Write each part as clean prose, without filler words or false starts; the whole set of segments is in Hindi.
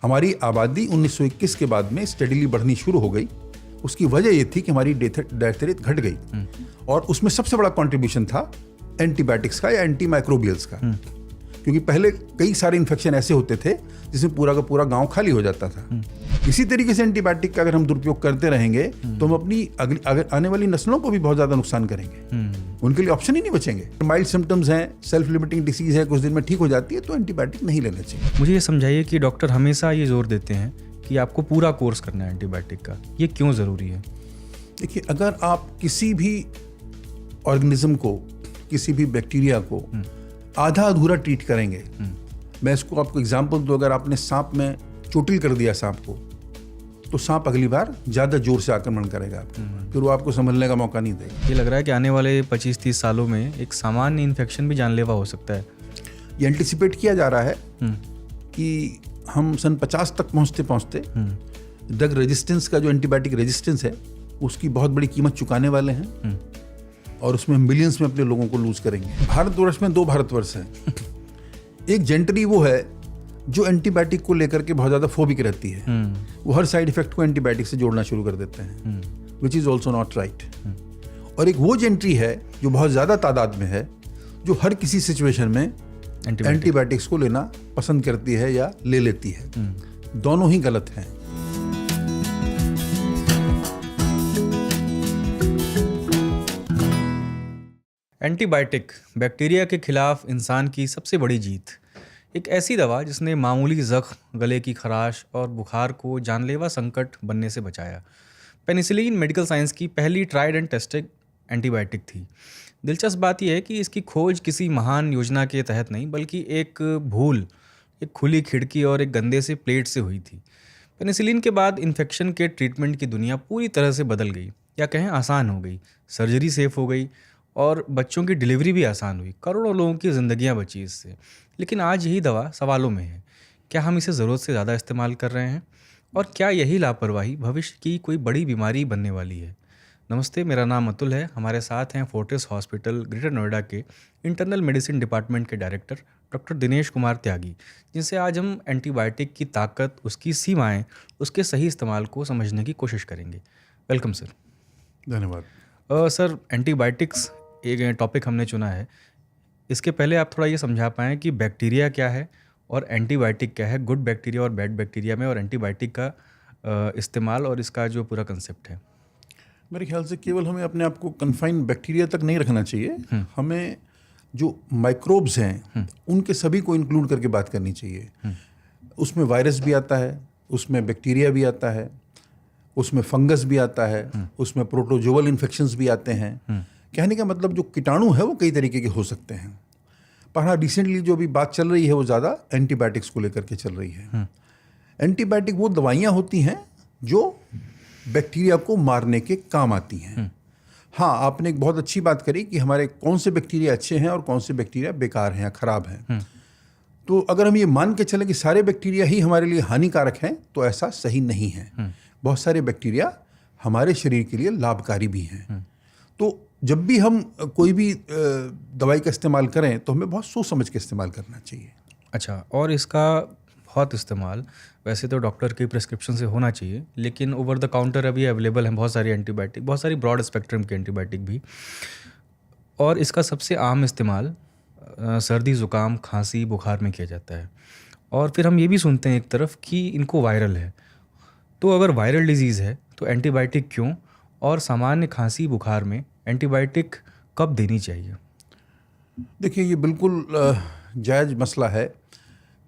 हमारी आबादी 1921 के बाद में स्टेडीली बढ़नी शुरू हो गई। उसकी वजह ये थी कि हमारी डेथ रेट घट गई और उसमें सबसे बड़ा कंट्रीब्यूशन था एंटीबायोटिक्स का या एंटी माइक्रोबियल्स का, क्योंकि पहले कई सारे इन्फेक्शन ऐसे होते थे जिसमें पूरा का पूरा गांव खाली हो जाता था। इसी तरीके से एंटीबायोटिक का अगर हम दुरुपयोग करते रहेंगे तो हम अपनी अगर आने वाली नस्लों को भी बहुत ज्यादा नुकसान करेंगे। उनके लिए ऑप्शन ही नहीं बचेंगे। माइल्ड सिम्टम्स हैं, सेल्फ लिमिटिंग डिसीज है, कुछ दिन में ठीक हो जाती है, तो एंटीबायोटिक नहीं लेना चाहिए। मुझे ये समझाइए कि डॉक्टर हमेशा ये जोर देते हैं कि आपको पूरा कोर्स करना है एंटीबायोटिक का, ये क्यों ज़रूरी है? देखिए, अगर आप किसी भी ऑर्गेनिज्म को, किसी भी बैक्टीरिया को आधा अधूरा ट्रीट करेंगे, मैं इसको आपको एग्जांपल दूं, अगर आपने सांप में चोटिल कर दिया सांप को, तो सांप अगली बार ज़्यादा जोर से आक्रमण करेगा आपको, फिर वो आपको संभलने का मौका नहीं देगा। ये लग रहा है कि आने वाले 25-30 सालों में एक सामान्य इन्फेक्शन भी जानलेवा हो सकता है। ये एंटिसिपेट किया जा रहा है कि हम सन 50 तक पहुँचते पहुँचते ड्रग रेजिस्टेंस का, जो एंटीबायोटिक रेजिस्टेंस है, उसकी बहुत बड़ी कीमत चुकाने वाले हैं और उसमें मिलियंस में अपने लोगों को लूज करेंगे। भारतवर्ष में 2 भारतवर्ष हैं। एक जेंटरी वो है जो एंटीबायोटिक को लेकर के बहुत ज़्यादा फोबिक रहती है, वो हर साइड इफेक्ट को एंटीबायोटिक से जोड़ना शुरू कर देते हैं, which is also not right. और एक वो जेंटरी है जो बहुत ज़्यादा तादाद में है, जो हर किसी सिचुएशन में एंटीबायोटिक्स को लेना पसंद करती है या ले लेती है। दोनों ही गलत हैं। एंटीबायोटिक बैक्टीरिया के खिलाफ इंसान की सबसे बड़ी जीत। एक ऐसी दवा जिसने मामूली जख्म, गले की खराश और बुखार को जानलेवा संकट बनने से बचाया। पेनिसिलिन मेडिकल साइंस की पहली ट्राइड एंड टेस्टेड एंटीबायोटिक थी। दिलचस्प बात यह है कि इसकी खोज किसी महान योजना के तहत नहीं, बल्कि एक भूल, एक खुली खिड़की और एक गंदे से प्लेट से हुई थी। पेनिसिलिन के बाद इन्फेक्शन के ट्रीटमेंट की दुनिया पूरी तरह से बदल गई, या कहें आसान हो गई। सर्जरी सेफ हो गई और बच्चों की डिलीवरी भी आसान हुई। करोड़ों लोगों की ज़िंदगियां बची इससे। लेकिन आज यही दवा सवालों में है। क्या हम इसे ज़रूरत से ज़्यादा इस्तेमाल कर रहे हैं? और क्या यही लापरवाही भविष्य की कोई बड़ी बीमारी बनने वाली है? नमस्ते, मेरा नाम अतुल है। हमारे साथ हैं फोर्टिस हॉस्पिटल ग्रेटर नोएडा के इंटरनल मेडिसिन डिपार्टमेंट के डायरेक्टर डॉक्टर दिनेश कुमार त्यागी, जिनसे आज हम एंटीबायोटिक की ताकत, उसकी सीमाएं, उसके सही इस्तेमाल को समझने की कोशिश करेंगे। Welcome sir. धन्यवाद। सर, एंटीबायोटिक्स एक टॉपिक हमने चुना है। इसके पहले आप थोड़ा ये समझा पाएँ कि बैक्टीरिया क्या है और एंटीबायोटिक क्या है, गुड बैक्टीरिया और बैड बैक्टीरिया में, और एंटीबायोटिक का इस्तेमाल और इसका जो पूरा कंसेप्ट है। मेरे ख्याल से केवल हमें अपने आप को कन्फाइन बैक्टीरिया तक नहीं रखना चाहिए। हमें जो माइक्रोब्स हैं उनके सभी को इंक्लूड करके बात करनी चाहिए। उसमें वायरस भी आता है, उसमें बैक्टीरिया भी आता है, उसमें फंगस भी आता है, उसमें प्रोटोजोअल इन्फेक्शंस भी आते हैं। कहने का मतलब जो कीटाणु है वो कई तरीके के हो सकते हैं। पर हाँ, रिसेंटली जो भी बात चल रही है वो ज़्यादा एंटीबायोटिक्स को लेकर के चल रही है। एंटीबायोटिक वो दवाइयाँ होती हैं जो बैक्टीरिया को मारने के काम आती हैं। हाँ, आपने एक बहुत अच्छी बात करी कि हमारे कौन से बैक्टीरिया अच्छे हैं और कौन से बैक्टीरिया बेकार हैं या खराब हैं। तो अगर हम ये मान के चलें कि सारे बैक्टीरिया ही हमारे लिए हानिकारक हैं, तो ऐसा सही नहीं है। बहुत सारे बैक्टीरिया हमारे शरीर के लिए लाभकारी भी हैं। तो जब भी हम कोई भी दवाई का इस्तेमाल करें तो हमें बहुत सोच समझ के इस्तेमाल करना चाहिए। अच्छा, और इसका बहुत इस्तेमाल वैसे तो डॉक्टर की प्रिस्क्रिप्शन से होना चाहिए, लेकिन ओवर द काउंटर अभी अवेलेबल हैं बहुत सारी एंटीबायोटिक, बहुत सारी ब्रॉड स्पेक्ट्रम की एंटीबायोटिक भी। और इसका सबसे आम इस्तेमाल सर्दी, ज़ुकाम, खांसी, बुखार में किया जाता है। और फिर हम ये भी सुनते हैं एक तरफ कि इनको वायरल है। तो अगर वायरल डिजीज़ है तो एंटीबायोटिक क्यों, और सामान्य खांसी, बुखार में एंटीबायोटिक कब देनी चाहिए? देखिए, ये बिल्कुल जायज़ मसला है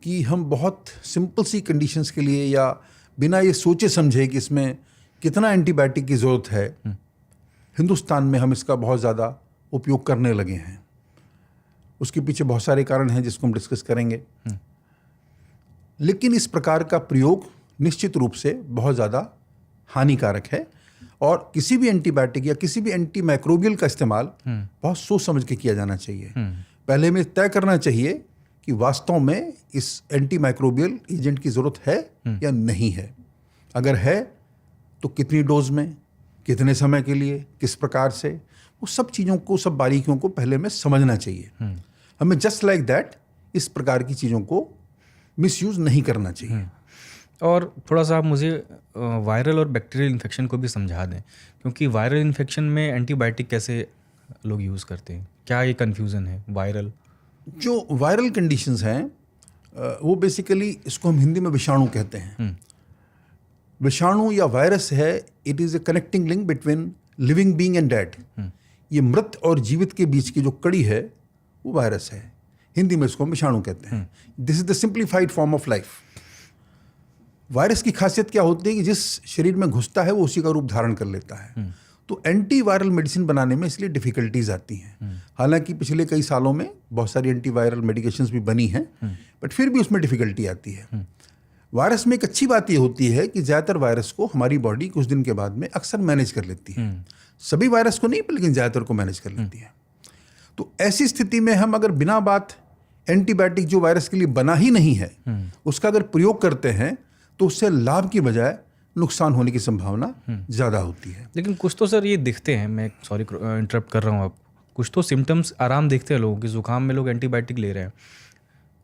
कि हम बहुत सिंपल सी कंडीशंस के लिए या बिना ये सोचे समझे कि इसमें कितना एंटीबायोटिक की ज़रूरत है, हिंदुस्तान में हम इसका बहुत ज़्यादा उपयोग करने लगे हैं। उसके पीछे बहुत सारे कारण हैं जिसको हम डिस्कस करेंगे। लेकिन इस प्रकार का प्रयोग निश्चित रूप से बहुत ज़्यादा हानिकारक है और किसी भी एंटीबायोटिक या किसी भी एंटी माइक्रोबियल का इस्तेमाल बहुत सोच समझ के किया जाना चाहिए। पहले हमें तय करना चाहिए कि वास्तव में इस एंटी माइक्रोबियल एजेंट की ज़रूरत है या नहीं है। अगर है तो कितनी डोज में, कितने समय के लिए, किस प्रकार से, वो सब चीज़ों को, सब बारीकियों को पहले हमें समझना चाहिए। हमें जस्ट लाइक दैट इस प्रकार की चीज़ों को मिसयूज़ नहीं करना चाहिए। और थोड़ा सा आप मुझे वायरल और बैक्टीरियल इन्फेक्शन को भी समझा दें, क्योंकि वायरल इन्फेक्शन में एंटीबायोटिक कैसे लोग यूज़ करते हैं, क्या ये कन्फ्यूज़न है वायरल? जो वायरल कंडीशंस हैं वो बेसिकली इसको हम हिंदी में विषाणु कहते हैं। विषाणु या वायरस है, it is a connecting link between living being and dead. ये मृत और जीवित के बीच की जो कड़ी है वो वायरस है। हिंदी में इसको हम विषाणु कहते हैं। This is the simplified form of life. Virus की खासियत क्या होती है कि जिस शरीर में घुसता है वो उसी का रूप धारण कर लेता है। तो एंटी वायरल मेडिसिन बनाने में इसलिए डिफ़िकल्टीज आती हैं। हालांकि पिछले कई सालों में बहुत सारी एंटी वायरल मेडिकेशंस भी बनी हैं, बट फिर भी उसमें डिफ़िकल्टी आती है। वायरस में एक अच्छी बात ये होती है कि ज़्यादातर वायरस को हमारी बॉडी कुछ दिन के बाद में अक्सर मैनेज कर लेती है। सभी वायरस को नहीं, लेकिन ज़्यादातर को मैनेज कर लेती है। तो ऐसी स्थिति में हम अगर बिना बात एंटीबायोटिक जो वायरस के लिए बना ही नहीं है उसका अगर प्रयोग करते हैं तो उससे लाभ की बजाय नुकसान होने की संभावना ज़्यादा होती है। लेकिन कुछ तो सर ये दिखते हैं, मैं सॉरी इंटरप्ट कर रहा हूँ आप, कुछ तो सिम्टम्स आराम दिखते हैं लोगों के। ज़ुकाम में लोग एंटीबायोटिक ले रहे हैं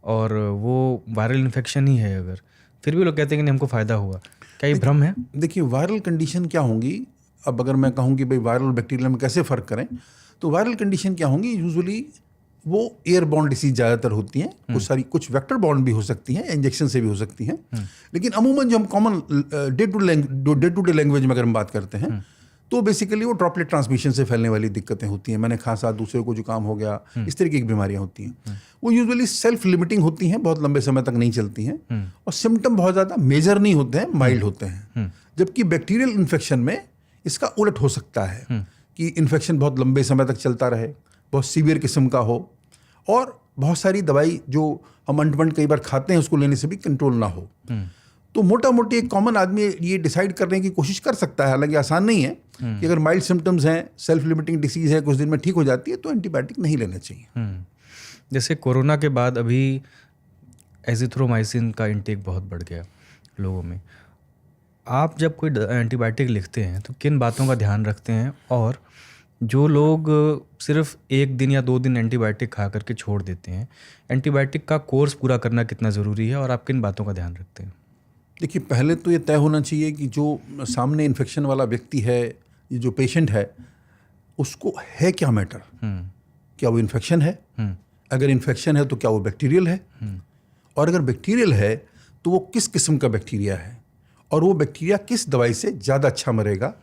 और वो वायरल इन्फेक्शन ही है, अगर फिर भी लोग कहते हैं कि नहीं हमको फ़ायदा हुआ। क्या ये भ्रम है? देखिए, वायरल कंडीशन क्या होंगी, अब अगर मैं कहूँ कि भाई वायरल और बैक्टीरियल में कैसे फ़र्क करें, तो वायरल कंडीशन क्या होंगी, यूजुअली वो एयरबॉर्न डिसीज ज़्यादातर होती हैं। कुछ वेक्टर बॉर्न भी हो सकती हैं, इंजेक्शन से भी हो सकती हैं। लेकिन अमूमन जो हम common day to day language में अगर हम बात करते हैं तो बेसिकली वो ड्रॉपलेट ट्रांसमिशन से फैलने वाली दिक्कतें होती हैं। मैंने खांसा, दूसरे को जुकाम हो गया, इस तरीके की बीमारियां होती हैं। वो यूजुअली सेल्फ लिमिटिंग होती हैं, बहुत लंबे समय तक नहीं चलती हैं और सिम्टम बहुत ज़्यादा मेजर नहीं होते हैं, माइल्ड होते हैं। जबकि बैक्टीरियल इन्फेक्शन में इसका उलट हो सकता है कि इन्फेक्शन बहुत लंबे समय तक चलता रहे, बहुत सीवियर किस्म का हो और बहुत सारी दवाई जो हम अंटमंट कई बार खाते हैं उसको लेने से भी कंट्रोल ना हो। तो मोटा मोटी एक कॉमन आदमी ये डिसाइड करने की कोशिश कर सकता है, हालांकि आसान नहीं है, कि अगर माइल्ड सिम्टम्स हैं, सेल्फ लिमिटिंग डिसीज है, कुछ दिन में ठीक हो जाती है, तो एंटीबायोटिक नहीं लेना चाहिए। जैसे कोरोना के बाद अभी एजिथ्रोमाइसिन का इंटेक बहुत बढ़ गया लोगों में। आप जब कोई एंटीबायोटिक लिखते हैं तो किन बातों का ध्यान रखते हैं, और जो लोग सिर्फ 1 दिन या 2 दिन एंटीबायोटिक खा करके छोड़ देते हैं, एंटीबायोटिक का कोर्स पूरा करना कितना ज़रूरी है और आप किन बातों का ध्यान रखते हैं? देखिए, पहले तो ये तय होना चाहिए कि जो सामने इन्फेक्शन वाला व्यक्ति है, ये जो पेशेंट है, उसको है क्या मैटर। क्या वो इन्फेक्शन है? अगर इन्फेक्शन है तो क्या वो बैक्टीरियल है? और अगर बैक्टीरियल है तो वो किस किस्म का बैक्टीरिया है और वो बैक्टीरिया किस दवाई से ज़्यादा अच्छा मरेगा।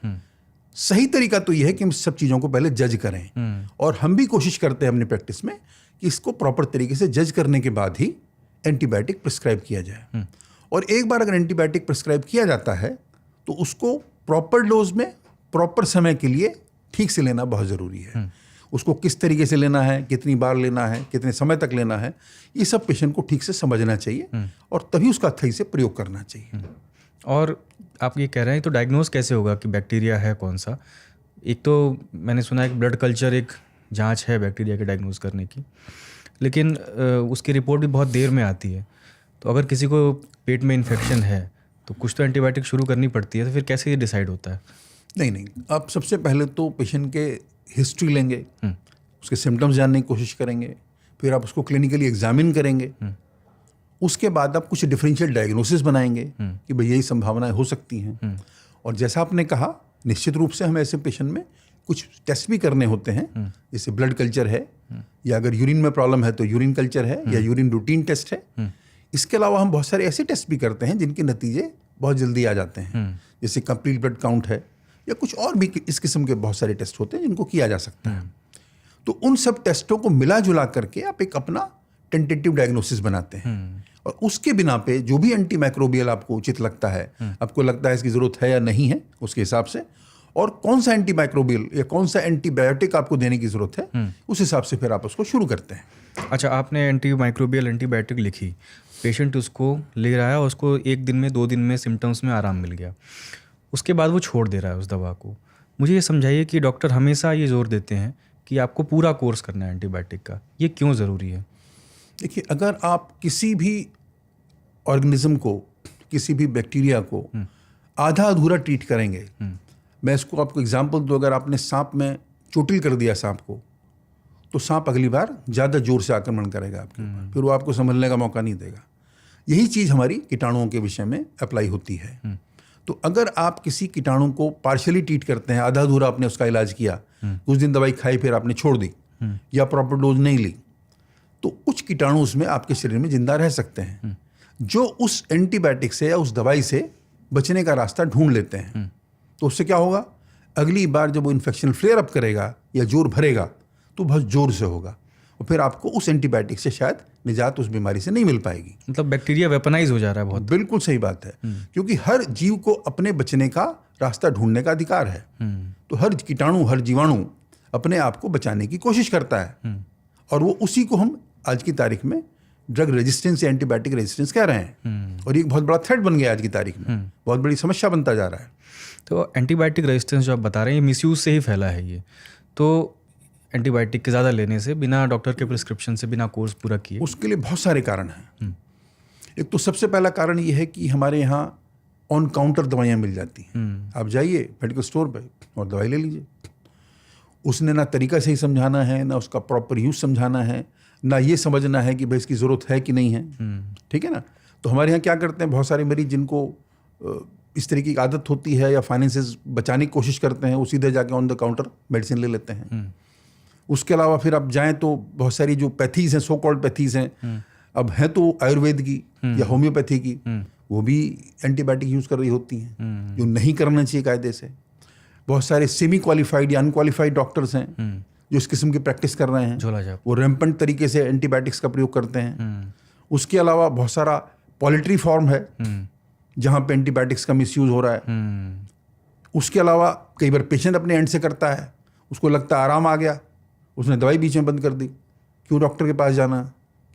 सही तरीका तो ये है कि हम सब चीज़ों को पहले जज करें और हम भी कोशिश करते हैं अपनी प्रैक्टिस में कि इसको प्रॉपर तरीके से जज करने के बाद ही एंटीबायोटिक प्रिस्क्राइब किया जाए। और एक बार अगर एंटीबायोटिक प्रिस्क्राइब किया जाता है तो उसको प्रॉपर डोज में प्रॉपर समय के लिए ठीक से लेना बहुत ज़रूरी है। उसको किस तरीके से लेना है, कितनी बार लेना है, कितने समय तक लेना है, ये सब पेशेंट को ठीक से समझना चाहिए और तभी उसका सही से प्रयोग करना चाहिए। और आप ये कह रहे हैं तो डायग्नोज कैसे होगा कि बैक्टीरिया है कौन सा? एक तो मैंने सुना है कि ब्लड कल्चर एक जांच है बैक्टीरिया के डायग्नोज करने की, लेकिन उसकी रिपोर्ट भी बहुत देर में आती है। तो अगर किसी को पेट में इन्फेक्शन है तो कुछ तो एंटीबायोटिक शुरू करनी पड़ती है, तो फिर कैसे ये डिसाइड होता है? नहीं, आप सबसे पहले तो पेशेंट के हिस्ट्री लेंगे, उसके सिम्टम्स जानने की कोशिश करेंगे, फिर आप उसको क्लिनिकली एग्जामिन करेंगे। उसके बाद आप कुछ डिफरेंशियल डायग्नोसिस बनाएंगे कि भाई यही संभावनाएं हो सकती हैं। और जैसा आपने कहा, निश्चित रूप से हमें ऐसे पेशेंट में कुछ टेस्ट भी करने होते हैं, जैसे ब्लड कल्चर है या अगर यूरिन में प्रॉब्लम है तो यूरिन कल्चर है या यूरिन रूटीन टेस्ट है। इसके अलावा हम बहुत सारे ऐसे टेस्ट भी करते हैं जिनके नतीजे बहुत जल्दी आ जाते हैं, जैसे कंप्लीट ब्लड काउंट है या कुछ और भी इस किस्म के बहुत सारे टेस्ट होते हैं जिनको किया जा सकता है। तो उन सब टेस्टों को मिला जुला करके आप एक अपना टेंटेटिव डायग्नोसिस बनाते हैं और उसके बिना पे जो भी एंटी माइक्रोबियल आपको उचित लगता है, आपको लगता है इसकी ज़रूरत है या नहीं है, उसके हिसाब से, और कौन सा एंटी माइक्रोबियल या कौन सा एंटीबायोटिक आपको देने की ज़रूरत है, उस हिसाब से फिर आप उसको शुरू करते हैं। अच्छा, आपने एंटी माइक्रोबियल एंटीबायोटिक लिखी, पेशेंट उसको ले रहा है और उसको 1 दिन में 2 दिन में सिम्टम्स में आराम मिल गया, उसके बाद वो छोड़ दे रहा है उस दवा को। मुझे ये समझाइए कि डॉक्टर हमेशा ये जोर देते हैं कि आपको पूरा कोर्स करना है एंटीबायोटिक का, ये क्यों ज़रूरी है? देखिए, अगर आप किसी भी ऑर्गेनिज्म को, किसी भी बैक्टीरिया को आधा अधूरा ट्रीट करेंगे, मैं इसको आपको एग्जांपल दूं, अगर आपने सांप में चोटिल कर दिया सांप को, तो सांप अगली बार ज़्यादा जोर से आक्रमण करेगा आपके ऊपर, फिर वो आपको संभलने का मौका नहीं देगा। यही चीज़ हमारी कीटाणुओं के विषय में अप्लाई होती है। तो अगर आप किसी कीटाणु को पार्शियली ट्रीट करते हैं, आधा अधूरा आपने उसका इलाज किया, कुछ दिन दवाई खाई फिर आपने छोड़ दी या प्रॉपर डोज नहीं ली, तो कुछ कीटाणु उसमें आपके शरीर में जिंदा रह सकते हैं जो उस एंटीबायोटिक से या उस दवाई से बचने का रास्ता ढूंढ लेते हैं। तो उससे क्या होगा, अगली बार जब वो इन्फेक्शन फ्लेयर अप करेगा या जोर भरेगा तो बहुत जोर से होगा और फिर आपको उस एंटीबायोटिक से शायद निजात उस बीमारी से नहीं मिल पाएगी। मतलब बैक्टीरिया वेपनाइज हो जा रहा है बहुत। बिल्कुल सही बात है, क्योंकि हर जीव को अपने बचने का रास्ता ढूंढने का अधिकार है। तो हर कीटाणु, हर जीवाणु अपने आप को बचाने की कोशिश करता है और वो उसी को हम आज की तारीख में ड्रग रेजिस्टेंस या एंटीबायोटिक रेजिस्टेंस कह रहे हैं। और ये एक बहुत बड़ा थ्रेट बन गया आज की तारीख में, बहुत बड़ी समस्या बनता जा रहा है। तो एंटीबायोटिक रेजिस्टेंस जो आप बता रहे हैं, ये मिसयूज से ही फैला है ये। तो एंटीबायोटिक के ज़्यादा लेने से, बिना डॉक्टर के प्रिस्क्रिप्शन से, बिना कोर्स पूरा किए, उसके लिए बहुत सारे कारण हैं। एक तो सबसे पहला कारण ये है कि हमारे यहाँ ऑन काउंटर दवाइयाँ मिल जाती हैं। आप जाइए मेडिकल स्टोर पे और दवाई ले लीजिए। उसने ना तरीका सही समझाना है, ना उसका प्रॉपर यूज समझाना है, ना ये समझना है कि भाई इसकी ज़रूरत है कि नहीं है। ठीक है ना। तो हमारे यहाँ क्या करते हैं, बहुत सारे मरीज जिनको इस तरह की आदत होती है या फाइनेंसेस बचाने की कोशिश करते हैं, वो सीधे जाके ऑन द काउंटर मेडिसिन ले लेते हैं। उसके अलावा फिर आप जाएं तो बहुत सारी जो पैथीज हैं, सो कॉल्ड पैथीज हैं, अब हैं तो आयुर्वेद की या होम्योपैथी की, वो भी एंटीबायोटिक यूज़ कर रही होती हैं, जो नहीं करना चाहिए कायदे से। बहुत सारे सेमी क्वालिफाइड या अनक्वालिफाइड डॉक्टर्स हैं जो इस किस्म की प्रैक्टिस कर रहे हैं, वो रैम्पेंट तरीके से एंटीबायोटिक्स का प्रयोग करते हैं। उसके अलावा बहुत सारा पॉलिट्री फॉर्म है जहाँ पे एंटीबायोटिक्स का मिसयूज हो रहा है। उसके अलावा कई बार पेशेंट अपने एंड से करता है, उसको लगता है आराम आ गया, उसने दवाई बीच में बंद कर दी। क्यों डॉक्टर के पास जाना,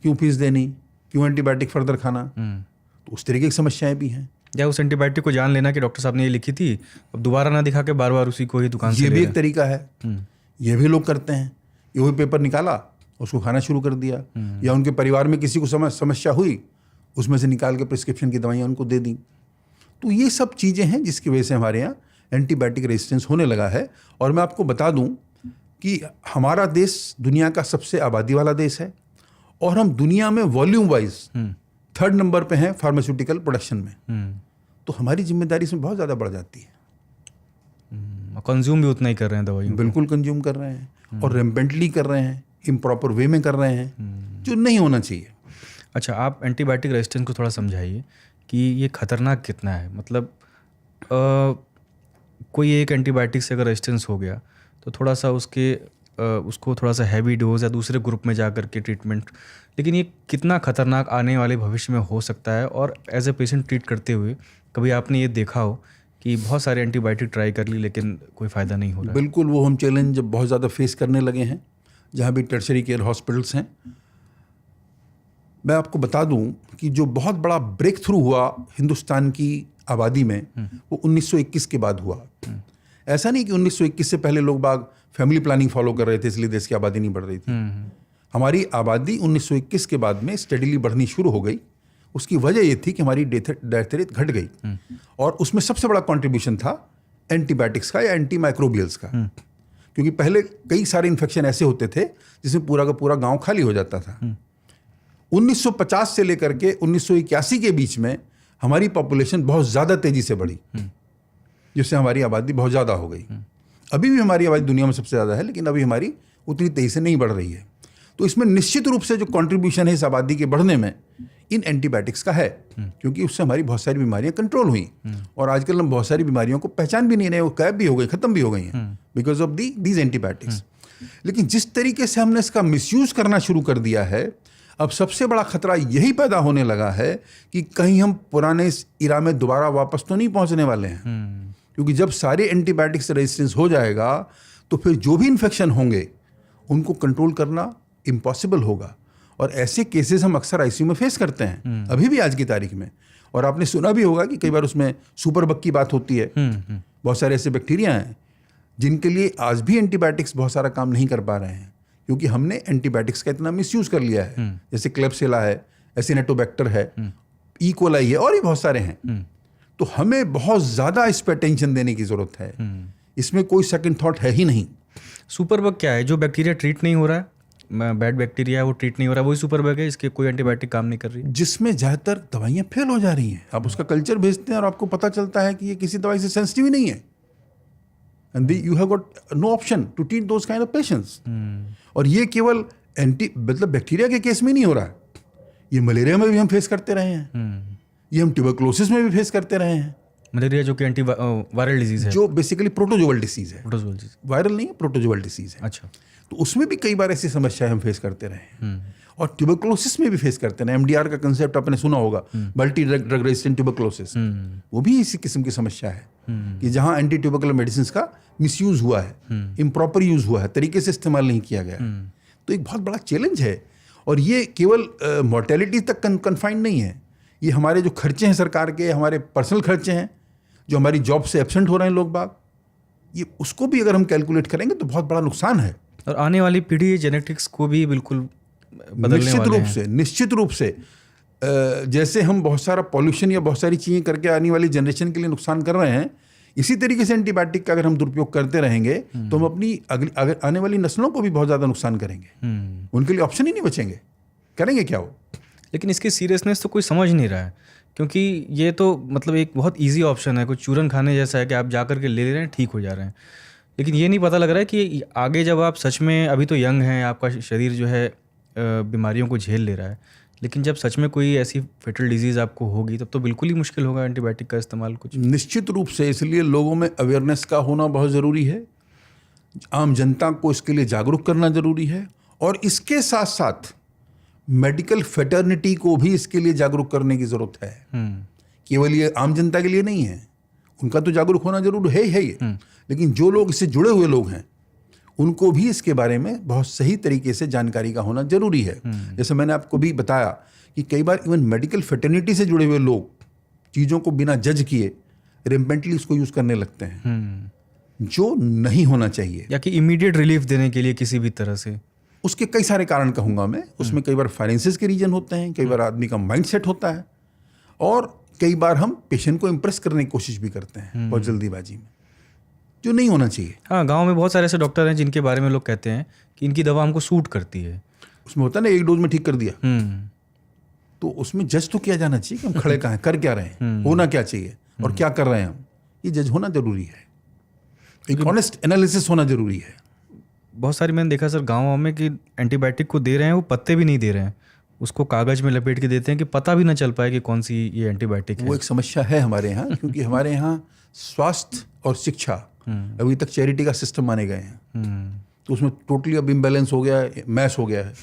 क्यों फीस देनी, क्यों एंटीबायोटिक फर्दर खाना। तो उस तरीके की समस्याएं भी हैं। या उस एंटीबायोटिक को जान लेना कि डॉक्टर साहब ने ये लिखी थी, अब दोबारा ना दिखा के बार बार उसी को ही दुकान से ये भी एक तरीका है, ये भी लोग करते हैं। ये वही पेपर निकाला, उसको खाना शुरू कर दिया, या उनके परिवार में किसी को समस्या हुई, उसमें से निकाल के प्रिस्क्रिप्शन की दवाइयाँ उनको दे दी। तो ये सब चीज़ें हैं जिसकी वजह से हमारे यहाँ एंटीबायोटिक रेजिस्टेंस होने लगा है। और मैं आपको बता दूं कि हमारा देश दुनिया का सबसे आबादी वाला देश है और हम दुनिया में वॉल्यूम वाइज 3rd नंबर पे हैं फार्मास्यूटिकल प्रोडक्शन में। तो हमारी जिम्मेदारी इसमें बहुत ज़्यादा बढ़ जाती है। कंज्यूम भी उतना ही कर रहे हैं दवाई, बिल्कुल कंज्यूम कर रहे हैं और रेम्पेंटली कर रहे हैं, इम्प्रॉपर वे में कर रहे हैं, जो नहीं होना चाहिए। अच्छा, आप एंटीबायोटिक रेजिस्टेंस को थोड़ा समझाइए कि ये खतरनाक कितना है। मतलब कोई एक एंटीबायोटिक से अगर रेजिस्टेंस हो गया तो थोड़ा सा उसको थोड़ा सा हैवी डोज या दूसरे ग्रुप में जा कर के ट्रीटमेंट, लेकिन ये कितना खतरनाक आने वाले भविष्य में हो सकता है। और एज ए पेशेंट ट्रीट करते हुए कभी आपने ये देखा हो कि बहुत सारे एंटीबायोटिक ट्राई कर ली लेकिन कोई फ़ायदा नहीं हो रहा? बिल्कुल, वो हम चैलेंज जब बहुत ज़्यादा फेस करने लगे हैं, जहाँ भी टर्शरी केयर हॉस्पिटल्स हैं। मैं आपको बता दूं कि जो बहुत बड़ा ब्रेक थ्रू हुआ हिंदुस्तान की आबादी में, वो 1921 के बाद हुआ। ऐसा नहीं कि 1921 से पहले लोग बाग फैमिली प्लानिंग फॉलो कर रहे थे इसलिए देश की आबादी नहीं बढ़ रही थी। हमारी आबादी 1921 के बाद में स्टेडीली बढ़नी शुरू हो गई। उसकी वजह ये थी कि हमारी डेथ रेट घट गई और उसमें सबसे बड़ा कंट्रीब्यूशन था एंटीबायोटिक्स का या एंटी माइक्रोबियल्स का। क्योंकि पहले कई सारे इन्फेक्शन ऐसे होते थे जिसमें पूरा का पूरा गांव खाली हो जाता था। 1950 से लेकर के 1981 के बीच में हमारी पॉपुलेशन बहुत ज़्यादा तेज़ी से बढ़ी, जिससे हमारी आबादी बहुत ज़्यादा हो गई। अभी भी हमारी आबादी दुनिया में सबसे ज़्यादा है, लेकिन अभी हमारी उतनी तेज़ी से नहीं बढ़ रही है। तो इसमें निश्चित रूप से जो कंट्रीब्यूशन है इस आबादी के बढ़ने में इन एंटीबायोटिक्स का है, क्योंकि उससे हमारी बहुत सारी बीमारियां कंट्रोल हुई। और आजकल हम बहुत सारी बीमारियों को पहचान भी नहीं रहे, वो गायब भी हो गई, खत्म भी हो गई हैं बिकॉज ऑफ दीज एंटीबायोटिक्स। लेकिन जिस तरीके से हमने इसका मिसयूज करना शुरू कर दिया है, अब सबसे बड़ा खतरा यही पैदा होने लगा है कि कहीं हम पुराने इस इरा में दोबारा वापस तो नहीं पहुंचने वाले हैं। क्योंकि जब सारे एंटीबायोटिक्स रेजिस्टेंस हो जाएगा तो फिर जो भी इन्फेक्शन होंगे उनको कंट्रोल करना इम्पॉसिबल होगा। और ऐसे केसेस हम अक्सर आईसीयू में फेस करते हैं अभी भी आज की तारीख में। और आपने सुना भी होगा कि कई बार उसमें सुपर बग की बात होती है। बहुत सारे ऐसे बैक्टीरिया हैं जिनके लिए आज भी एंटीबायोटिक्स बहुत सारा काम नहीं कर पा रहे हैं, क्योंकि हमने एंटीबायोटिक्स का इतना मिसयूज कर लिया है। जैसे क्लेब्सिला है, एसिनेटोबैक्टर है, ई कोलाई है, और भी बहुत सारे हैं। तो हमें बहुत ज़्यादा इस पर अटेंशन देने की ज़रूरत है। इसमें कोई सेकंड थॉट है ही नहीं। सुपर बग क्या है? जो बैक्टीरिया ट्रीट नहीं हो रहा है बैड बैक्टीरिया है वो ट्रीट नहीं हो रहा है, वही सुपर बग है, इसके कोई एंटीबायोटिक काम नहीं कर रही है। जिसमें ज़्यादातर दवाइयाँ फेल हो जा रही हैं। आप उसका कल्चर भेजते हैं और आपको पता चलता है कि ये किसी दवाई से सेंसिटिव ही नहीं है, and you have got no option to treat those kind of patients. और ये केवल मतलब बैक्टीरिया के केस में नहीं हो रहा है, ये मलेरिया में भी हम फेस करते रहे हैं, ये हम ट्यूबरक्लोसिस में भी फेस करते रहे हैं। मलेरिया जो कि एंटी वायरल डिजीज है, जो बेसिकली प्रोटोजोअल डिसीज है, प्रोटोजोअल डिजीज। वायरल नहीं है, प्रोटोजोअल डिसीज है। अच्छा। तो उसमें भी कई बार ऐसी समस्याएं हम फेस करते रहे हैं, और ट्यूबरक्लोसिस में भी फेस करते हैं। एमडीआर का कंसेप्ट आपने सुना होगा, मल्टी ड्रग रेजिस्टेंट ट्यूबरक्लोसिस, वो भी इसी किस्म की समस्या है कि जहां एंटी ट्यूबरकुलर मेडिसिन का मिसयूज हुआ है, इम्प्रॉपर यूज हुआ है, तरीके से इस्तेमाल नहीं किया गया। तो एक बहुत बड़ा चैलेंज है, और ये केवल मॉर्टेलिटी तक कन्फाइंड नहीं है, ये हमारे जो खर्चे हैं सरकार के, हमारे पर्सनल खर्चे हैं, जो हमारी जॉब से एब्सेंट हो रहे हैं लोग बाग, ये उसको भी अगर हम कैलकुलेट करेंगे तो बहुत बड़ा नुकसान है। और आने वाली पीढ़ी जेनेटिक्स को भी बिल्कुल बदलने वाले हैं। निश्चित रूप से जैसे हम बहुत सारा पॉल्यूशन या बहुत सारी चीज़ें करके आने वाली जनरेशन के लिए नुकसान कर रहे हैं, इसी तरीके से एंटीबायोटिक का अगर हम दुरुपयोग करते रहेंगे तो हम अपनी अगर आने वाली नस्लों को भी बहुत ज़्यादा नुकसान करेंगे। उनके लिए ऑप्शन ही नहीं बचेंगे, करेंगे क्या वो? लेकिन इसकी सीरियसनेस तो कोई समझ नहीं रहा है, क्योंकि ये तो मतलब एक बहुत इजी ऑप्शन है, कुछ चूरन खाने जैसा है कि आप जा कर के ले रहे हैं, ठीक हो जा रहे हैं। लेकिन ये नहीं पता लग रहा है कि आगे जब आप सच में, अभी तो यंग हैं, आपका शरीर जो है बीमारियों को झेल ले रहा है, लेकिन जब सच में कोई ऐसी फेटल डिजीज़ आपको होगी तब तो बिल्कुल ही मुश्किल होगा एंटीबायोटिक का इस्तेमाल। कुछ निश्चित रूप से, इसलिए लोगों में अवेयरनेस का होना बहुत ज़रूरी है, आम जनता को इसके लिए जागरूक करना ज़रूरी है, और इसके साथ साथ मेडिकल फेटर्निटी को भी इसके लिए जागरूक करने की ज़रूरत है। केवल ये आम जनता के लिए नहीं है, उनका तो जागरूक होना जरूर है ही, लेकिन जो लोग इससे जुड़े हुए लोग हैं उनको भी इसके बारे में बहुत सही तरीके से जानकारी का होना जरूरी है। जैसे मैंने आपको भी बताया कि कई बार इवन मेडिकल फेटर्निटी से जुड़े हुए लोग चीज़ों को बिना जज किए रेम्पेंटली उसको यूज़ करने लगते हैं, जो नहीं होना चाहिए, या कि इमीडिएट रिलीफ देने के लिए किसी भी तरह से। उसके कई सारे कारण कहूँगा मैं। उसमें कई बार फाइनेंसेस के रीजन होते हैं, कई बार आदमी का माइंड सेट होता है, और कई बार हम पेशेंट को इम्प्रेस करने की कोशिश भी करते हैं बहुत जल्दीबाजी में, जो नहीं होना चाहिए। हाँ, गांव में बहुत सारे ऐसे डॉक्टर हैं जिनके बारे में लोग कहते हैं कि इनकी दवा हमको सूट करती है। उसमें होता है ना, एक डोज में ठीक कर दिया, तो उसमें जज तो किया जाना चाहिए कि हम खड़े कहाँ हैं, कर क्या रहे हैं, होना क्या चाहिए और क्या कर रहे हैं हम, ये जज होना जरूरी है, एक ऑनेस्ट एनालिसिस होना जरूरी है। बहुत सारी मैंने देखा सर गाँव में कि एंटीबायोटिक को दे रहे हैं, वो पत्ते भी नहीं दे रहे हैं, उसको कागज में लपेट के देते हैं कि पता भी ना चल पाए कि कौन सी ये एंटीबायोटिक है। वो एक समस्या है हमारे यहाँ, क्योंकि हमारे यहाँ स्वास्थ्य और शिक्षा अभी तक चैरिटी का सिस्टम माने गए हैं, तो उसमें टोटली अब इम्बैलेंस हो गया है, मैच हो गया है।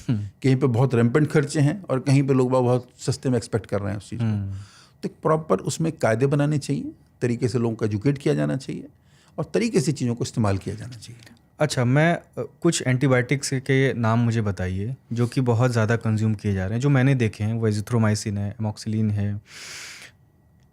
कहीं पे बहुत रैम्पेंट खर्चे हैं और कहीं पे लोग बहुत सस्ते में एक्सपेक्ट कर रहे हैं उस चीज़ को। तो प्रॉपर उसमें कायदे बनाने चाहिए, तरीके से लोगों को एजुकेट किया जाना चाहिए और तरीके से चीज़ों को इस्तेमाल किया जाना चाहिए। अच्छा, मैं कुछ एंटीबायोटिक्स के नाम मुझे बताइए जो कि बहुत ज़्यादा कंज्यूम किए जा रहे हैं, जो मैंने देखे हैं। वो एजिथ्रोमाइसिन है, एमॉक्सिलिन है।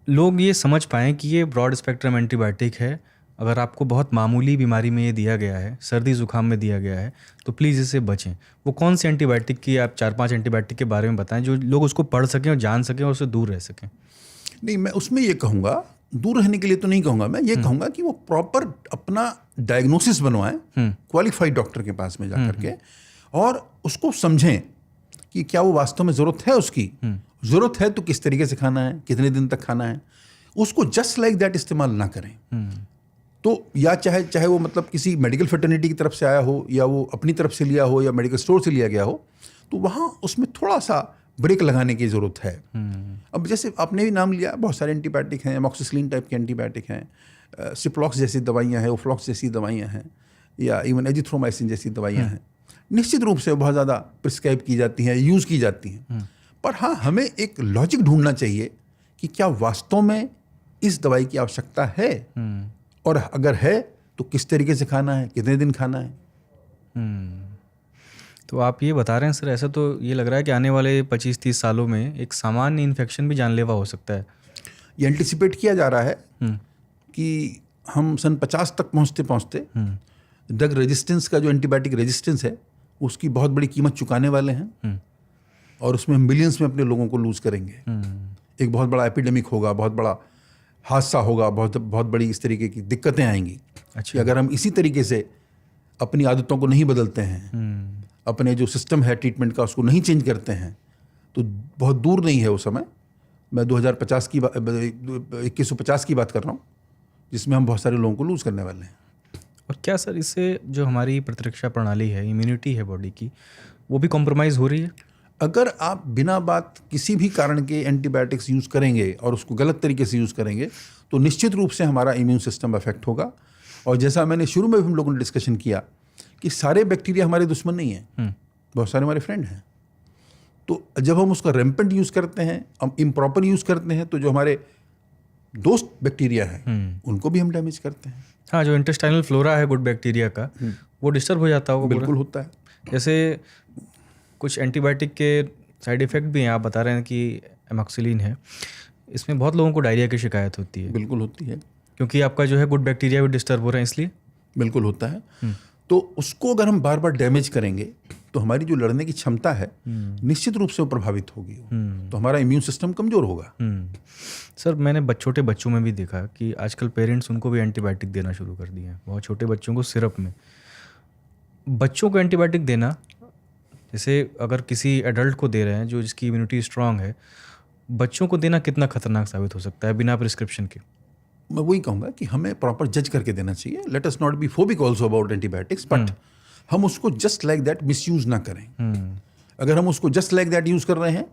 लोग ये समझ पाएँ कि ये ब्रॉड स्पेक्ट्रम एंटीबायोटिक है, अगर आपको बहुत मामूली बीमारी में ये दिया गया है, सर्दी ज़ुकाम में दिया गया है, तो प्लीज़ इससे बचें। वो कौन से एंटीबायोटिक की, आप 4-5 एंटीबायोटिक के बारे में बताएं जो लोग उसको पढ़ सकें और जान सकें और उससे दूर रह सकें। नहीं, मैं उसमें ये कहूँगा, दूर रहने के लिए तो नहीं कहूँगा, मैं ये कहूँगा कि वो प्रॉपर अपना डायग्नोसिस बनवाएं क्वालिफाइड डॉक्टर के पास में जाकर के, और उसको समझें कि क्या वो वास्तव में ज़रूरत है उसकी, ज़रूरत है तो किस तरीके से खाना है, कितने दिन तक खाना है, उसको जस्ट लाइक दैट इस्तेमाल ना करें। तो या चाहे वो मतलब किसी मेडिकल फेटर्निटी की तरफ से आया हो, या वो अपनी तरफ से लिया हो, या मेडिकल स्टोर से लिया गया हो, तो वहाँ उसमें थोड़ा सा ब्रेक लगाने की ज़रूरत है। अब जैसे आपने भी नाम लिया, बहुत सारे एंटीबायोटिक हैं, एमॉक्सिसिलिन टाइप के एंटीबायोटिक हैं, सिप्लॉक्स जैसी दवाइयाँ हैं, ओफ्लॉक्स जैसी दवाइयाँ हैं, या इवन एजिथ्रोमाइसिन जैसी दवाइयाँ हैं। निश्चित रूप से बहुत ज़्यादा प्रिस्क्राइब की जाती हैं, यूज़ की जाती हैं, पर हाँ, हमें एक लॉजिक ढूंढना चाहिए कि क्या वास्तव में इस दवाई की आवश्यकता है, और अगर है तो किस तरीके से खाना है, कितने दिन खाना है। तो आप ये बता रहे हैं सर, ऐसा तो ये लग रहा है कि आने वाले 25-30 सालों में एक सामान्य इन्फेक्शन भी जानलेवा हो सकता है। ये एंटिसिपेट किया जा रहा है कि हम सन 50 तक पहुँचते ड्रग रेजिस्टेंस का, जो एंटीबायोटिक रेजिस्टेंस है, उसकी बहुत बड़ी कीमत चुकाने वाले हैं, और उसमें मिलियंस में अपने लोगों को लूज करेंगे। एक बहुत बड़ा एपिडेमिक होगा, बहुत बड़ा हादसा होगा, बहुत बड़ी इस तरीके की दिक्कतें आएंगी। अच्छा। कि अगर हम इसी तरीके से अपनी आदतों को नहीं बदलते हैं, अपने जो सिस्टम है ट्रीटमेंट का उसको नहीं चेंज करते हैं तो बहुत दूर नहीं है वो समय। मैं 2050 की 2150 की बात कर रहा हूँ, जिसमें हम बहुत सारे लोगों को लूज़ करने वाले हैं। और क्या सर इससे जो हमारी प्रतिरक्षा प्रणाली है, इम्यूनिटी है बॉडी की, वो भी कॉम्प्रोमाइज़ हो रही है? अगर आप बिना बात किसी भी कारण के एंटीबायोटिक्स यूज़ करेंगे और उसको गलत तरीके से यूज़ करेंगे तो निश्चित रूप से हमारा इम्यून सिस्टम अफेक्ट होगा। और जैसा मैंने शुरू में भी हम लोगों ने डिस्कशन किया कि सारे बैक्टीरिया हमारे दुश्मन नहीं हैं, बहुत सारे हमारे फ्रेंड हैं। तो जब हम उसका रैम्पेंट यूज़ करते हैं, हम इम्प्रॉपर यूज़ करते हैं, तो जो हमारे दोस्त बैक्टीरिया हैं उनको भी हम डैमेज करते हैं। हाँ, जो इंटेस्टाइनल फ्लोरा है गुड बैक्टीरिया का, वो डिस्टर्ब हो जाता होगा। बिल्कुल होता है। जैसे कुछ एंटीबायोटिक के साइड इफ़ेक्ट भी हैं, आप बता रहे हैं कि एमॉक्सिलिन है, इसमें बहुत लोगों को डायरिया की शिकायत होती है। बिल्कुल होती है, क्योंकि आपका जो है गुड बैक्टीरिया भी डिस्टर्ब हो रहा है, इसलिए। बिल्कुल होता है। तो उसको अगर हम बार बार डैमेज करेंगे तो हमारी जो लड़ने की क्षमता है निश्चित रूप से वो प्रभावित होगी। तो हमारा इम्यून सिस्टम कमज़ोर होगा। सर, मैंने छोटे बच्चों में भी देखा कि आजकल पेरेंट्स उनको भी एंटीबायोटिक देना शुरू कर दिए हैं, बहुत छोटे बच्चों को सिरप में। बच्चों को एंटीबायोटिक देना, जैसे अगर किसी एडल्ट को दे रहे हैं जो जिसकी इम्यूनिटी स्ट्रांग है, बच्चों को देना कितना खतरनाक साबित हो सकता है बिना प्रिस्क्रिप्शन के? मैं वही कहूँगा कि हमें प्रॉपर जज करके देना चाहिए। Let us not be phobic also about antibiotics, but हम उसको जस्ट लाइक दैट मिसयूज ना करें। अगर हम उसको जस्ट लाइक दैट यूज़ कर रहे हैं,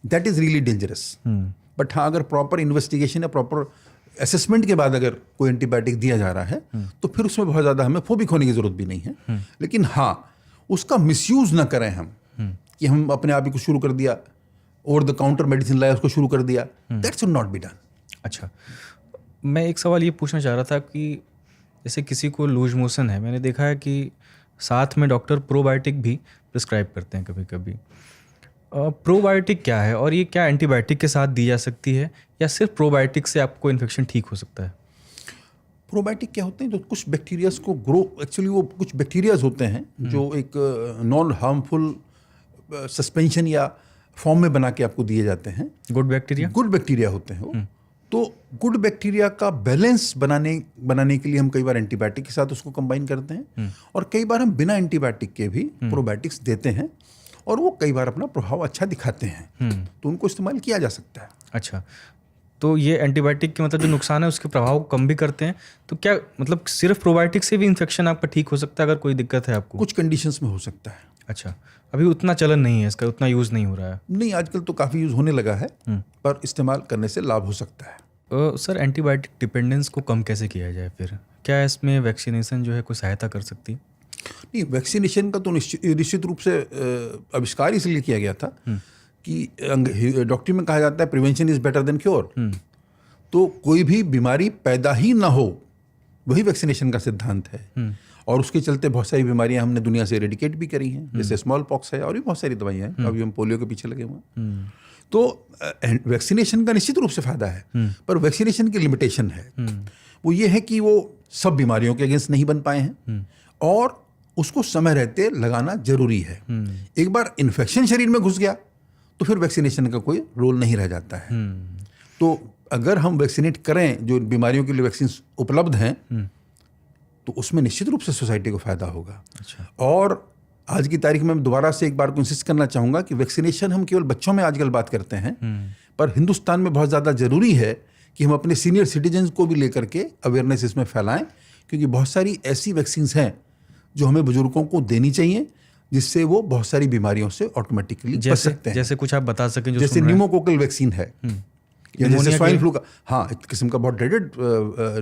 that is really dangerous. But हाँ, अगर प्रॉपर इन्वेस्टिगेशन या प्रॉपर असेसमेंट के बाद अगर कोई एंटीबायोटिक दिया जा रहा है तो फिर उसमें बहुत ज़्यादा हमें फोबिक होने की ज़रूरत भी नहीं है। लेकिन हाँ, उसका मिसयूज़ ना करें हम, कि हम अपने आप ही कुछ शुरू कर दिया, ओवर द काउंटर मेडिसिन लाया उसको शुरू कर दिया, that should not be done. अच्छा, मैं एक सवाल ये पूछना चाह रहा था कि जैसे किसी को लूज मोशन है, मैंने देखा है कि साथ में डॉक्टर प्रोबायोटिक भी प्रिस्क्राइब करते हैं कभी कभी। प्रोबायोटिक क्या है और ये क्या एंटीबायोटिक के साथ दी जा सकती है, या सिर्फ प्रोबायोटिक से आपको इन्फेक्शन ठीक हो सकता है? प्रोबायोटिक क्या होते हैं? जो कुछ बैक्टीरियाज को ग्रो, एक्चुअली वो कुछ बैक्टीरियाज होते हैं जो एक नॉन हार्मफुल सस्पेंशन या फॉर्म में बना के आपको दिए जाते हैं। Good bacteria? गुड बैक्टीरिया होते हैं वो। तो गुड बैक्टीरिया का बैलेंस बनाने के लिए हम कई बार एंटीबायोटिक के साथ उसको कंबाइन करते हैं, और कई बार हम बिना एंटीबायोटिक के भी प्रोबायोटिक्स देते हैं, और वो कई बार अपना प्रभाव अच्छा दिखाते हैं। तो उनको इस्तेमाल किया जा सकता है। अच्छा, तो ये एंटीबायोटिक के मतलब जो नुकसान है उसके प्रभाव को कम भी करते हैं। तो क्या मतलब सिर्फ प्रोबायोटिक से भी इन्फेक्शन आपका ठीक हो सकता है अगर कोई दिक्कत है आपको? कुछ कंडीशंस में हो सकता है। अच्छा, अभी उतना चलन नहीं है इसका, उतना यूज़ नहीं हो रहा है? नहीं, आजकल तो काफ़ी यूज़ होने लगा है, पर इस्तेमाल करने से लाभ हो सकता है। सर, एंटीबायोटिक डिपेंडेंस को कम कैसे किया जाए फिर? क्या इसमें वैक्सीनेशन जो है कोई सहायता कर सकती है? नहीं, वैक्सीनेशन का तो निश्चित रूप से आविष्कार इसलिए किया गया था कि डॉक्टरी में कहा जाता है prevention is better than cure. तो कोई भी बीमारी पैदा ही ना हो, वही वैक्सीनेशन का सिद्धांत है। और उसके चलते बहुत सारी बीमारियां हमने दुनिया से एरेडिकेट भी करी हैं, जैसे स्मॉल पॉक्स है और भी बहुत सारी दवाइयाँ हैं। अभी हम पोलियो के पीछे लगे हुए हैं। तो वैक्सीनेशन का निश्चित रूप से फायदा है, पर वैक्सीनेशन की लिमिटेशन है। वो ये है कि वो सब बीमारियों के अगेंस्ट नहीं बन पाए हैं, और उसको समय रहते लगाना जरूरी है। एक बार इन्फेक्शन शरीर में घुस गया तो फिर वैक्सीनेशन का कोई रोल नहीं रह जाता है। तो अगर हम वैक्सीनेट करें, जो बीमारियों के लिए वैक्सीन उपलब्ध हैं, तो उसमें निश्चित रूप से सोसाइटी को फायदा होगा। अच्छा। और आज की तारीख में मैं दोबारा से एक बार को इंसिस्ट करना चाहूँगा कि वैक्सीनेशन हम केवल बच्चों में आजकल बात करते हैं, पर हिंदुस्तान में बहुत ज़्यादा ज़रूरी है कि हम अपने सीनियर सिटीजन्स को भी लेकर के अवेयरनेस इसमें फैलाएं, क्योंकि बहुत सारी ऐसी वैक्सीन्स हैं जो हमें बुजुर्गों को देनी चाहिए, जिससे वो बहुत सारी बीमारियों से ऑटोमेटिकली बच सकते हैं। जैसे कुछ आप बता सकें? जैसे न्यूमोकोकल वैक्सीन है, या जैसे स्वाइन फ्लू का, हाँ, एक किस्म का बहुत ड्रेडेड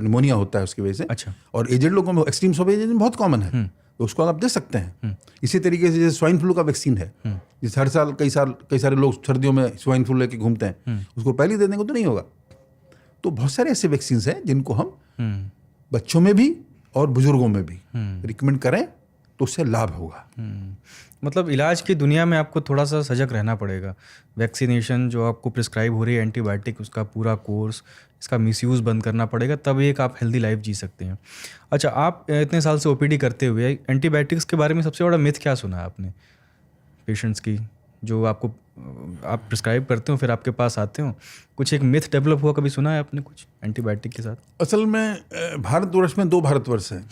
निमोनिया होता है उसकी वजह से। अच्छा। और एजेड लोगों में, एक्सट्रीम्स ऑफ एज में बहुत कॉमन है, तो उसको आप दे सकते हैं। इसी तरीके से जैसे स्वाइन फ्लू का वैक्सीन है, जिसे हर साल कई सारे लोग सर्दियों में स्वाइन फ्लू लेके घूमते हैं, उसको पहले दे देंगे तो नहीं होगा। तो बहुत सारे ऐसे वैक्सीन हैं जिनको हम बच्चों में भी और बुजुर्गों में भी रिकमेंड करें, तो उससे लाभ होगा। मतलब इलाज की दुनिया में आपको थोड़ा सा सजग रहना पड़ेगा। वैक्सीनेशन जो आपको प्रिस्क्राइब हो रही है एंटीबायोटिक, उसका पूरा कोर्स, इसका मिसयूज़ बंद करना पड़ेगा, तब एक आप हेल्दी लाइफ जी सकते हैं। अच्छा, आप इतने साल से ओपीडी करते हुए एंटीबायोटिक्स के बारे में सबसे बड़ा मिथ क्या सुना है आपने पेशेंट्स की, जो आपको आप प्रिस्क्राइब करते हो फिर आपके पास आते हो? कुछ एक मिथ डेवलप हुआ, कभी सुना है आपने कुछ एंटीबायोटिक के साथ? असल में भारतवर्ष में 2 भारतवर्ष हैं।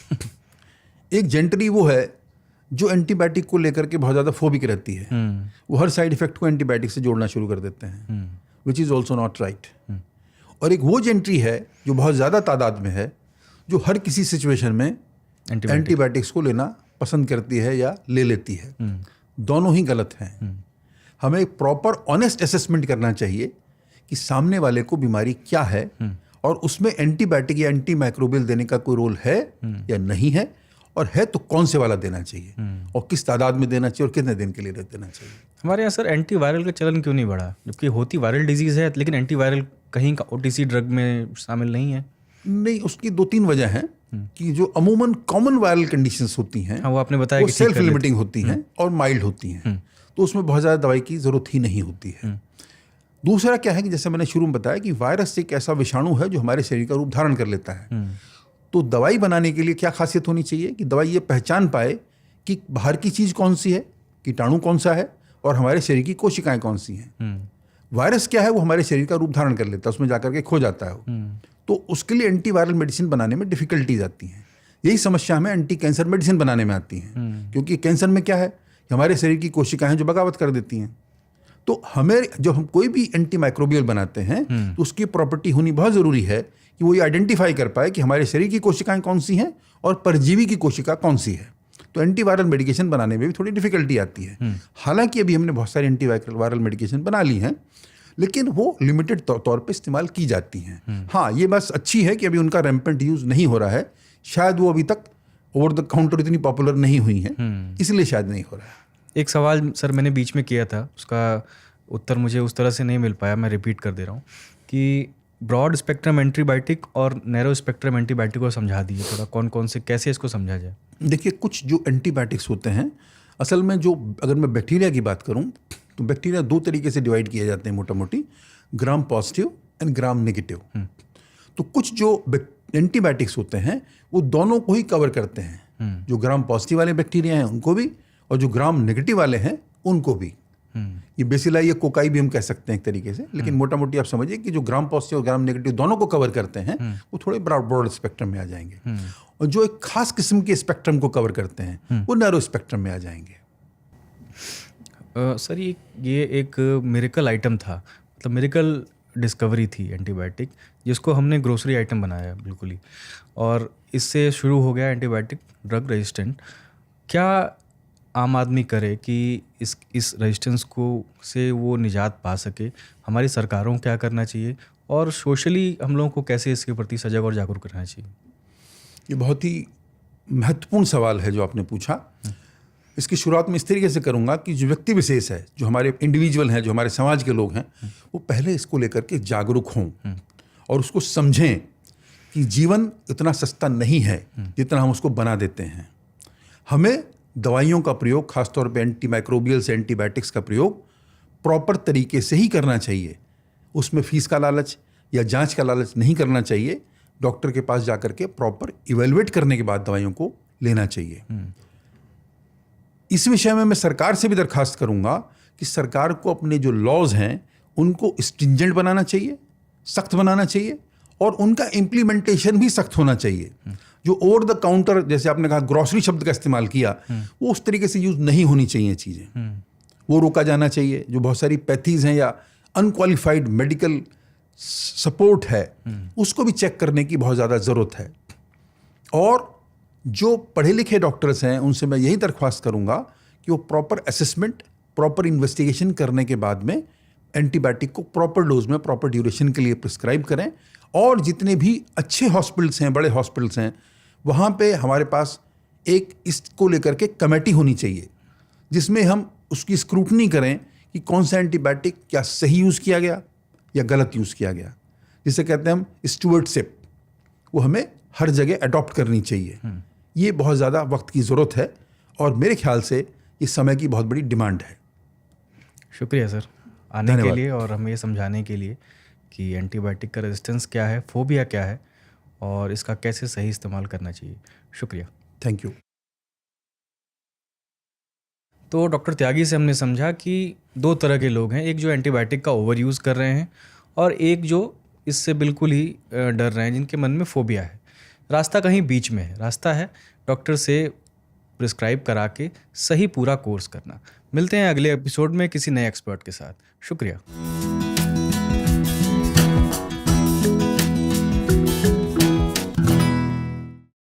एक जेंटरी वो है जो एंटीबायोटिक को लेकर के बहुत ज़्यादा फोबिक रहती है, वो हर साइड इफेक्ट को एंटीबायोटिक से जोड़ना शुरू कर देते हैं, which is also not right. और एक वो जेंट्री है जो बहुत ज़्यादा तादाद में है, जो हर किसी सिचुएशन में एंटीबायोटिक्स को लेना पसंद करती है या ले लेती है। दोनों ही गलत हैं। हमें प्रॉपर ऑनेस्ट असेसमेंट करना चाहिए कि सामने वाले को बीमारी क्या है और उसमें एंटीबायोटिक या एंटी माइक्रोबियल देने का कोई रोल है या नहीं है, और है तो कौन से वाला देना चाहिए और किस तादाद में देना चाहिए और कितने दिन के लिए देना चाहिए। हमारे यहाँ सर एंटीवायरल का चलन क्यों नहीं बढ़ा, जबकि होती वायरल डिजीज़ है, लेकिन एंटीवायरल कहीं का OTC ड्रग में शामिल नहीं है? नहीं, उसकी 2-3 वजह हैं कि जो अमूमन कॉमन वायरल कंडीशंस होती हैं, हाँ, वो आपने बताया वो कि ठीक सेल्फ कर लेते लिमिटिंग होती हैं और माइल्ड होती हैं, तो उसमें बहुत ज़्यादा दवाई की ज़रूरत ही नहीं होती है। दूसरा क्या है कि जैसे मैंने शुरू में बताया कि वायरस एक ऐसा विषाणु है जो हमारे शरीर का रूप धारण कर लेता है। तो दवाई बनाने के लिए क्या खासियत होनी चाहिए कि दवाई ये पहचान पाए कि बाहर की चीज़ कौन सी है, कीटाणु कौन सा है, और हमारे शरीर की कोशिकाएं कौन सी हैं। वायरस क्या है, वो हमारे शरीर का रूप धारण कर लेता है, उसमें जाकर के खो जाता है वो। तो उसके लिए एंटीवायरल मेडिसिन बनाने में डिफिकल्टीज आती हैं। यही समस्या हमें एंटी कैंसर मेडिसिन बनाने में आती हैं, क्योंकि कैंसर में क्या है कि हमारे शरीर की कोशिकाएं जो बगावत कर देती हैं। तो हमें जो हम कोई भी एंटी माइक्रोबियल बनाते हैं तो उसकी प्रॉपर्टी होनी बहुत ज़रूरी है कि वो ये आइडेंटिफाई कर पाए कि हमारे शरीर की कोशिकाएं कौन सी हैं और परजीवी की कोशिका कौन सी है। तो एंटीवायरल मेडिकेशन बनाने में भी थोड़ी डिफिकल्टी आती है। हालांकि अभी हमने बहुत सारी एंटीवायरल मेडिकेशन बना ली हैं, लेकिन वो लिमिटेड तौर पे इस्तेमाल की जाती हैं। हाँ, ये बस अच्छी है कि अभी उनका रैम्पेंट यूज़ नहीं हो रहा है। शायद वो अभी तक ओवर द काउंटर इतनी पॉपुलर नहीं हुई हैं, इसलिए शायद नहीं हो रहा है। एक सवाल सर मैंने बीच में किया था, उसका उत्तर मुझे उस तरह से नहीं मिल पाया, मैं रिपीट कर दे रहा हूँ कि ब्रॉड स्पेक्ट्रम एंटीबायोटिक और नैरो स्पेक्ट्रम एंटीबायोटिक को समझा दीजिए थोड़ा, कौन कौन से कैसे इसको समझा जाए। देखिए, कुछ जो एंटीबायोटिक्स होते हैं, असल में जो अगर मैं बैक्टीरिया की बात करूं तो बैक्टीरिया 2 तरीके से डिवाइड किए जाते हैं मोटा मोटी, gram positive and gram negative. तो कुछ जो एंटीबायोटिक्स होते हैं वो दोनों को ही कवर करते हैं, जो ग्राम पॉजिटिव वाले बैक्टीरिया हैं उनको भी और जो ग्राम नेगेटिव वाले हैं उनको भी। ये बेसिलाई या कोकाई भी हम कह सकते हैं एक तरीके से, लेकिन मोटा मोटी आप समझिए कि जो ग्राम पॉजिटिव और ग्राम नेगेटिव दोनों को कवर करते हैं वो थोड़े ब्रॉड स्पेक्ट्रम में आ जाएंगे, और जो एक खास किस्म के स्पेक्ट्रम को कवर करते हैं वो नैरो स्पेक्ट्रम में आ जाएंगे। सर ये एक मिरेकल आइटम था, मतलब मिरेकल डिस्कवरी थी एंटीबायोटिक, जिसको हमने ग्रोसरी आइटम बनाया बिल्कुल ही, और इससे शुरू हो गया एंटीबायोटिक ड्रग रेजिस्टेंट। क्या आम आदमी करे कि इस रेजिस्टेंस को से वो निजात पा सके? हमारी सरकारों को क्या करना चाहिए और सोशली हम लोगों को कैसे इसके प्रति सजग और जागरूक रहना चाहिए? ये बहुत ही महत्वपूर्ण सवाल है जो आपने पूछा। इसकी शुरुआत में इस तरीके से करूंगा कि जो व्यक्ति विशेष है, जो हमारे इंडिविजुअल हैं, जो हमारे समाज के लोग हैं, वो पहले इसको लेकर के जागरूक हों और उसको समझें कि जीवन इतना सस्ता नहीं है जितना हम उसको बना देते हैं। हमें दवाइयों का प्रयोग, खासतौर पे एंटी माइक्रोबियल से एंटीबायोटिक्स का प्रयोग प्रॉपर तरीके से ही करना चाहिए। उसमें फीस का लालच या जांच का लालच नहीं करना चाहिए। डॉक्टर के पास जाकर के प्रॉपर इवेलुएट करने के बाद दवाइयों को लेना चाहिए। इस विषय में मैं सरकार से भी दरखास्त करूंगा कि सरकार को अपने जो लॉज हैं उनको स्ट्रिंजेंट बनाना चाहिए, सख्त बनाना चाहिए, और उनका इम्प्लीमेंटेशन भी सख्त होना चाहिए। जो ओवर द काउंटर, जैसे आपने कहा ग्रॉसरी शब्द का इस्तेमाल किया, वो उस तरीके से यूज नहीं होनी चाहिए चीज़ें, वो रोका जाना चाहिए। जो बहुत सारी पैथीज हैं या अनक्वालिफाइड मेडिकल सपोर्ट है, उसको भी चेक करने की बहुत ज़्यादा ज़रूरत है। और जो पढ़े लिखे डॉक्टर्स हैं उनसे मैं यही दरख्वास्त करूंगा कि वो प्रॉपर असेसमेंट, प्रॉपर इन्वेस्टिगेशन करने के बाद में एंटीबायोटिक को प्रॉपर डोज में, प्रॉपर ड्यूरेशन के लिए प्रिस्क्राइब करें। और जितने भी अच्छे हॉस्पिटल्स हैं, बड़े हॉस्पिटल्स हैं, वहाँ पे हमारे पास एक इसको लेकर के कमेटी होनी चाहिए जिसमें हम उसकी स्क्रूटनी करें कि कौन सा एंटीबायोटिक क्या सही यूज़ किया गया या गलत यूज़ किया गया, जिसे कहते हैं हम स्टुअर्डशिप। वो हमें हर जगह अडॉप्ट करनी चाहिए। ये बहुत ज़्यादा वक्त की ज़रूरत है और मेरे ख्याल से ये समय की बहुत बड़ी डिमांड है। शुक्रिया सर आने के लिए और हमें ये समझाने के लिए कि एंटीबायोटिक का रेजिस्टेंस क्या है, फोबिया क्या है और इसका कैसे सही इस्तेमाल करना चाहिए। शुक्रिया। Thank you. तो डॉक्टर त्यागी से हमने समझा कि 2 तरह के लोग हैं, एक जो एंटीबायोटिक का ओवर यूज़ कर रहे हैं और एक जो इससे बिल्कुल ही डर रहे हैं, जिनके मन में फोबिया है। रास्ता कहीं बीच में है। रास्ता है डॉक्टर से प्रिस्क्राइब करा के सही पूरा कोर्स करना। मिलते हैं अगले एपिसोड में किसी नए एक्सपर्ट के साथ। शुक्रिया।